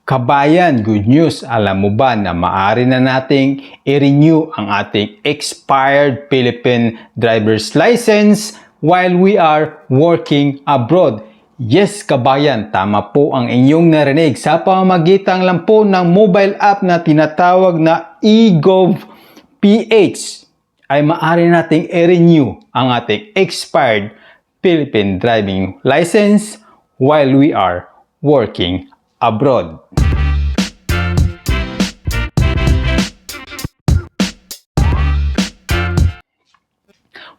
Kabayan, good news. Alam mo ba na maaari na nating i-renew ang ating expired Philippine driver's license while we are working abroad? Yes, kabayan, tama po ang inyong narinig. Sa pamamagitan lang po ng mobile app na tinatawag na eGov.ph ay maaari nating i-renew ang ating expired Philippine driving license while we are working abroad.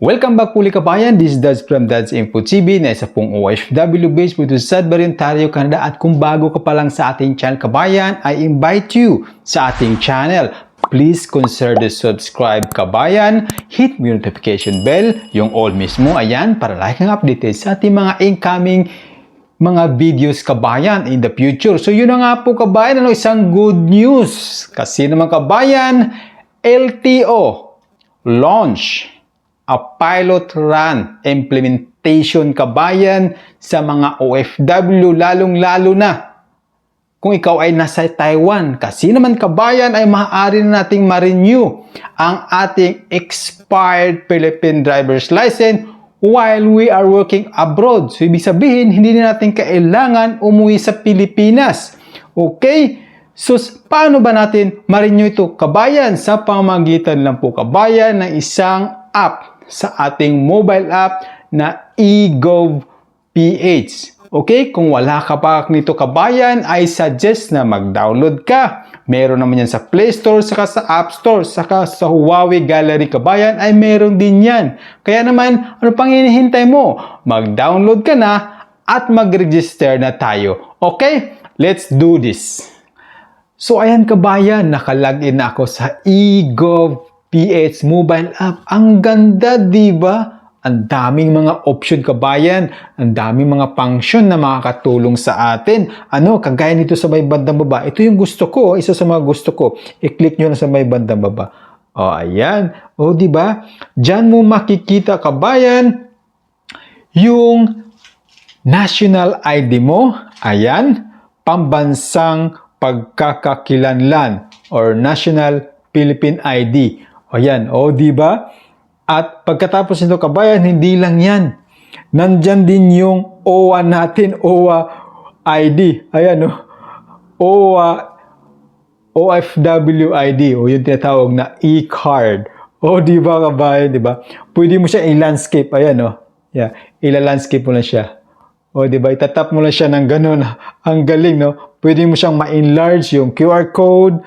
Welcome back puli kabayan, this is Dads from Dads Info TV na isa pong OFW based po sa Sudbury, Ontario, Canada. At kung bago ka pa lang sa ating channel kabayan, I invite you sa ating channel. Please consider the subscribe kabayan, hit mo yung notification bell, yung all mismo, ayan, para lagi kang updated sa ating mga incoming mga videos kabayan in the future. So yun na nga po kabayan, isang good news. Kasi naman kabayan, LTO launch a pilot run implementation kabayan sa mga OFW, lalong-lalo na kung ikaw ay nasa Taiwan. Kasi naman kabayan ay maaari na nating ma-renew ang ating expired Philippine driver's license while we are working abroad. So ibig sabihin, hindi na natin kailangan umuwi sa Pilipinas. Okay? So paano ba natin ma-renew ito kabayan? Sa pamamagitan lang po kabayan ng isang app sa ating mobile app na eGov.ph. Okay? Kung wala ka pa nito kabayan, I suggest na mag-download ka. Meron naman yan sa Play Store, saka sa App Store, saka sa Huawei Gallery kabayan ay meron din yan. Kaya naman, ano pang hinihintay mo? Mag-download ka na at mag-register na tayo. Okay? Let's do this. So ayan kabayan, nakalagin na ako sa eGov.ph mobile app. Ang ganda, di ba? Ang daming mga option kabayan, ang daming mga function na makakatulong sa atin. Kagaya nito sa may bandang baba. Ito yung gusto ko, isa sa mga gusto ko. I-click nyo na sa may bandang baba. Ayan. Di ba? Diyan mo makikita kabayan yung national ID mo. Ayan. Pambansang pagkakakilanlan or National Philippine ID. Ayan. Di ba? At pagkatapos nito kabayan, hindi lang yan. Nandyan din yung OWA natin, OWA ID. Ayan, OWA, OFW ID, yung tinatawag na e-card. Di ba kabayan, di ba? Pwede mo siya i-landscape, ayan, Yeah, ila-landscape mo lang siya. Di ba? Itatap mo lang siya ng ganun. Ang galing, Pwede mo siyang ma-enlarge yung QR code.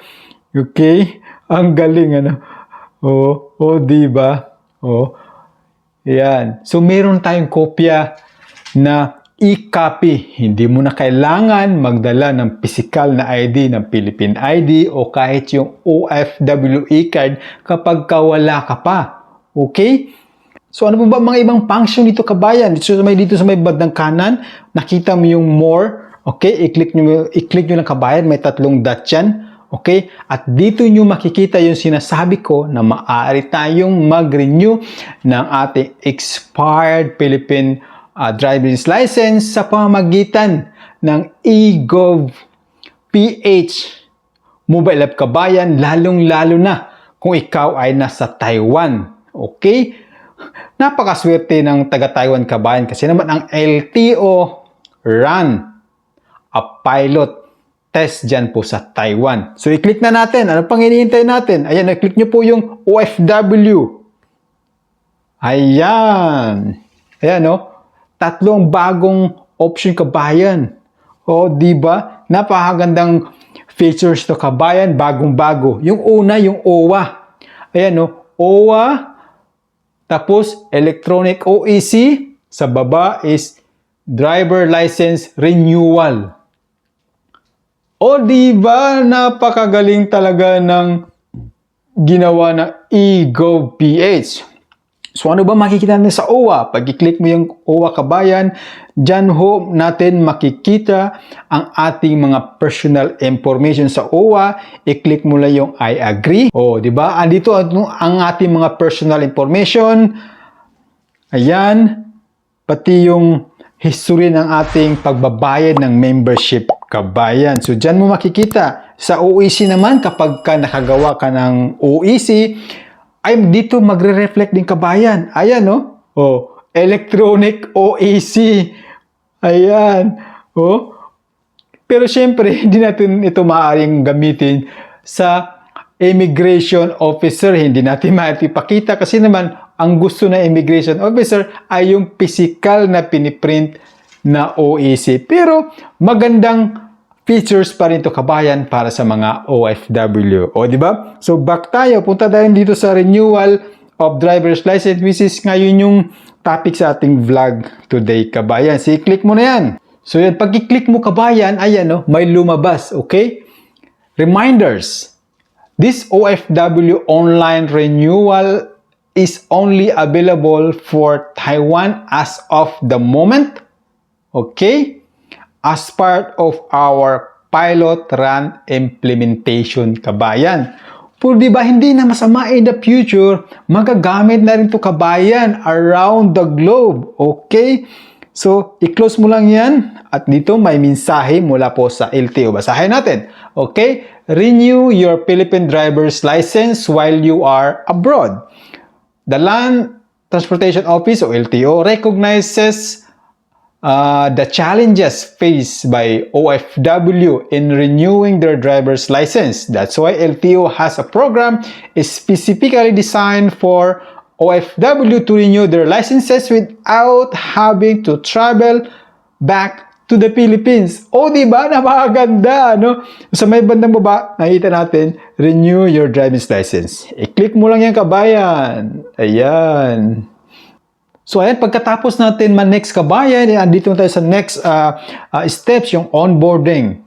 Okay? Ang galing, di ba? Yan. So, meron tayong kopya na e-copy. Hindi mo na kailangan magdala ng physical na ID, ng Philippine ID, o kahit yung OFW e-card kapag wala ka pa. Okay? So, ano po ba mga ibang function dito kabayan? Dito sa may bandang kanan, nakita mo yung more. Okay? I-click nyo lang kabayan. May 3 dot yan. Okay? At dito nyo makikita yung sinasabi ko na maaari tayong mag-renew ng ating expired Philippine driver's license sa pamamagitan ng eGov.ph mobile app kabayan, lalong-lalo na kung ikaw ay nasa Taiwan. Okay? Napakaswerte ng taga-Taiwan kabayan kasi naman ang LTO run a pilot test dyan po sa Taiwan. So, i-click na natin. Ano pang hinihintay natin? Ayan, i-click nyo po yung OFW. Ayan. Ayan, 3 bagong option kabayan. Di ba? Napakagandang features to kabayan, bagong-bago. Yung una, yung OWA. Ayan, OWA. Tapos, electronic OEC. Sa baba is driver license renewal. Di ba? Napakagaling talaga ng ginawa ng eGov.ph. So, ano ba makikita natin sa OWA? Pag i-click mo yung OWA kabayan, dyan natin makikita ang ating mga personal information sa OWA. I-click mo lang yung I agree. Di ba? Andito ang ating mga personal information. Ayan. Pati yung history ng ating pagbabayad ng membership kabayan. So, dyan mo makikita. Sa OEC naman, kapag ka nakagawa ka ng OEC, ay dito magre-reflect din kabayan. Ayan, no? Oh, electronic OEC. Ayan. Oh. Pero syempre, hindi natin ito maaaring gamitin sa immigration officer. Hindi natin maipakita kasi naman ang gusto na immigration officer ay yung physical na piniprint na OEC. Pero magandang features pa rin to kabayan para sa mga OFW. O, di ba? So, back tayo. Punta tayo dito sa renewal of driver's license, which is ngayon yung topic sa ating vlog today, kabayan. So, i-click mo na yan. So, yan. Pag i-click mo, kabayan, ayan, no, may lumabas. Okay? Reminders. This OFW online renewal is only available for Taiwan as of the moment. Okay? As part of our pilot run implementation, kabayan. Pero di ba hindi na masama in the future, magagamit na rin to kabayan around the globe. Okay? So, i-close mo lang yan. At dito may mensahe mula po sa LTO. Basahin natin. Okay? Renew your Philippine driver's license while you are abroad. The Land Transportation Office o LTO recognizes the challenges faced by OFW in renewing their driver's license. That's why LTO has a program specifically designed for OFW to renew their licenses without having to travel back to the Philippines. O, di ba? Napakaganda, no? Sa may bandang baba, nakita natin, renew your driver's license. I-click mo lang yan, kabayan. Ayan. So, ayan, pagkatapos natin man-next, kabayan, andito tayo sa next steps, yung onboarding.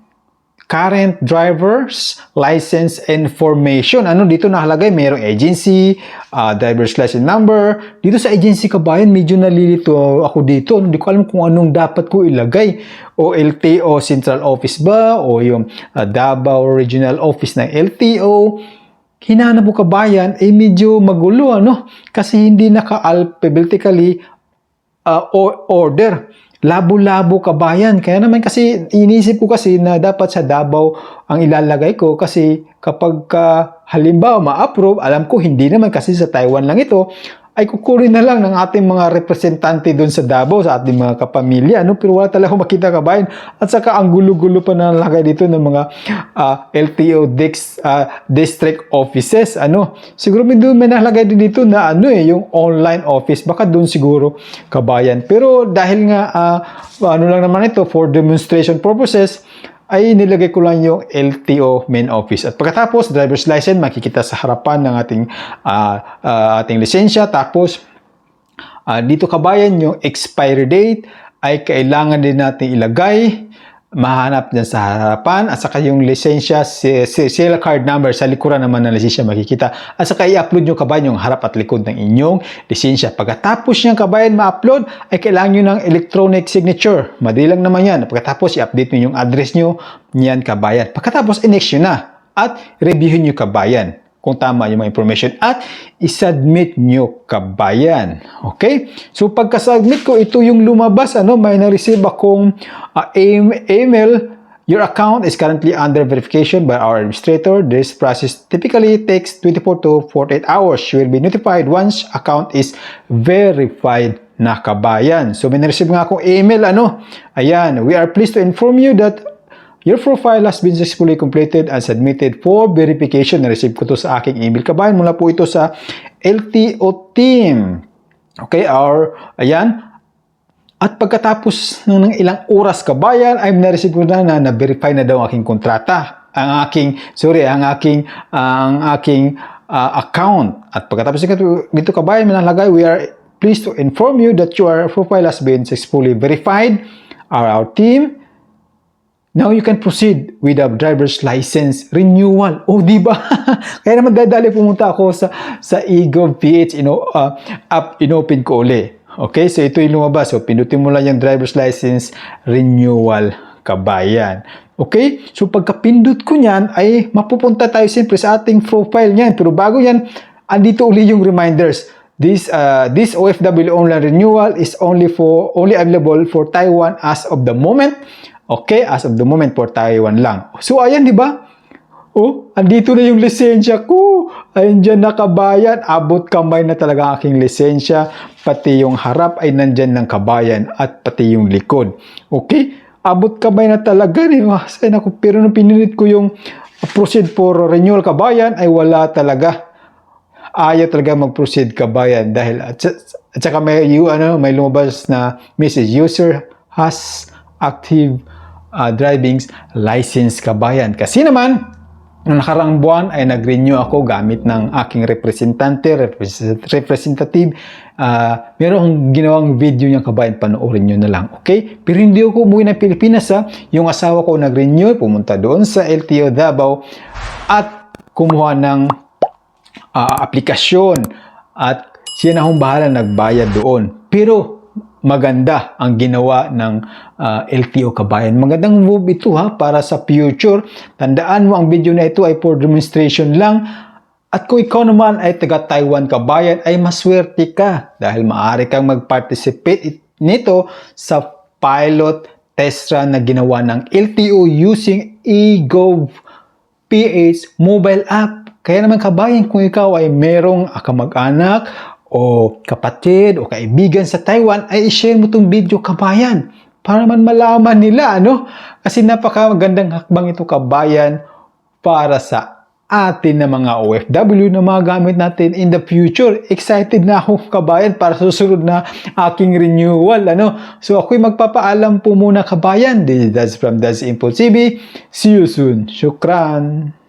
Current driver's license information. Ano dito nakalagay? Mayroong agency, driver's license number. Dito sa agency, kabayan, medyo nalilito ako dito. Hindi ko alam kung anong dapat ko ilagay. O LTO Central Office ba? O yung Davao Regional Office ng LTO. Hinanap ko, kabayan, medyo magulo, ano? Kasi hindi naka-alphabetically order. Labo-labo, kabayan. Kaya naman kasi inisip ko kasi na dapat sa Davao ang ilalagay ko kasi kapag halimbawa ma-approve, alam ko hindi naman kasi sa Taiwan lang ito, ay kukunin na lang ng ating mga representante doon sa Davao, sa ating mga kapamilya. No? Pero wala talaga makita, kabayan. At saka ang gulo-gulo pa na nalagay dito ng mga LTO district offices. Ano? Siguro may doon may nalagay din dito na yung online office. Baka doon siguro, kabayan. Pero dahil nga ano lang naman ito for demonstration purposes, ay nilagay ko lang yung LTO main office. At pagkatapos, driver's license, makikita sa harapan ng ating lisensya. Tapos, dito, kabayan, yung expiry date ay kailangan din natin ilagay. Mahanap dyan sa harapan. At saka yung lisensya, serial card number sa likuran naman ng lisensya makikita. At saka i-upload nyo, kabayan, yung harap at likod ng inyong lisensya. Pagkatapos niyang, kabayan, ma-upload, ay kailangan nyo ng electronic signature. Madali lang naman yan. Pagkatapos, i-update nyo yung address nyo. Yan, kabayan. Pagkatapos, i-next nyo na. At reviewin nyo, kabayan, kung tama yung mga information. At i-submit nyo, kabayan. Okay? So, pagka-submit ko, ito yung lumabas. May na-receive akong email. Your account is currently under verification by our administrator. This process typically takes 24 to 48 hours. You will be notified once account is verified na, kabayan. So, may na-receive nga akong email. Ayan. We are pleased to inform you that your profile has been successfully completed and submitted for verification. Na-receive ko to sa aking email, kabayan. Mula po ito sa LTO team. Okay, ayan. At pagkatapos ng ilang oras, kabayan, ay na-receive ko na verify na daw ang aking kontrata. Ang aking account. At pagkatapos dito, kabayan, manalagay, we are pleased to inform you that your profile has been successfully verified. Our team. Now you can proceed with a driver's license renewal. Oh, di ba? Kaya naman dadali pumunta ako sa eGov.ph app, inopen ko uli. Okay, so ito yung lumabas. So pindutin mo lang yung driver's license renewal, kabayan. Okay, so pagkapindot ko niyan ay mapupunta tayo siyempre sa ating profile niyan. Pero bago yan, andito uli yung reminders. This OFW online renewal is only available for Taiwan as of the moment. Okay, as of the moment for Taiwan lang. So ayan, di ba? Oh, andito na yung lisensya ko. Ayun dyan na kabayan. Abot kamay na talaga ang aking lisensya. Pati yung harap ay nandyan ng kabayan at pati yung likod. Okay? Abot kamay na talaga. Ay, naku, pero nung pinilit ko yung proceed for renewal kabayan ay wala talaga. Ayaw talaga mag-proceed kabayan dahil at saka may lumabas na message, user has active driving license kabayan. Kasi naman noong nakaraang buwan ay nag-renew ako gamit ng aking representative. Meron akong ginawang video niyang kabayan, panoorin nyo na lang. Okay? Pero hindi ako umuwi ng Pilipinas ha. Yung asawa ko nag-renew, pumunta doon sa LTO Davao at kumuha ng aplikasyon at siya na akong bahala nagbayad doon. Pero maganda ang ginawa ng LTO kabayan. Magandang move ito ha para sa future. Tandaan mo ang video na ito ay for demonstration lang. At kung ikaw naman ay taga Taiwan kabayan ay maswerte ka dahil maaari kang mag-participate nito sa pilot test run na ginawa ng LTO using eGov PH mobile app. Kaya naman kabayan, kung ikaw ay merong kamag-anak o kapatid o kaibigan sa Taiwan, ay i-share mo itong video kabayan para man malaman nila, ano? Kasi napakagandang hakbang ito kabayan para sa atin na mga OFW na magagamit natin in the future. Excited na ako kabayan para susunod na aking renewal, ano? So ako'y magpapaalam po muna kabayan. This is from Das Impulse TV. See you soon. Shukran.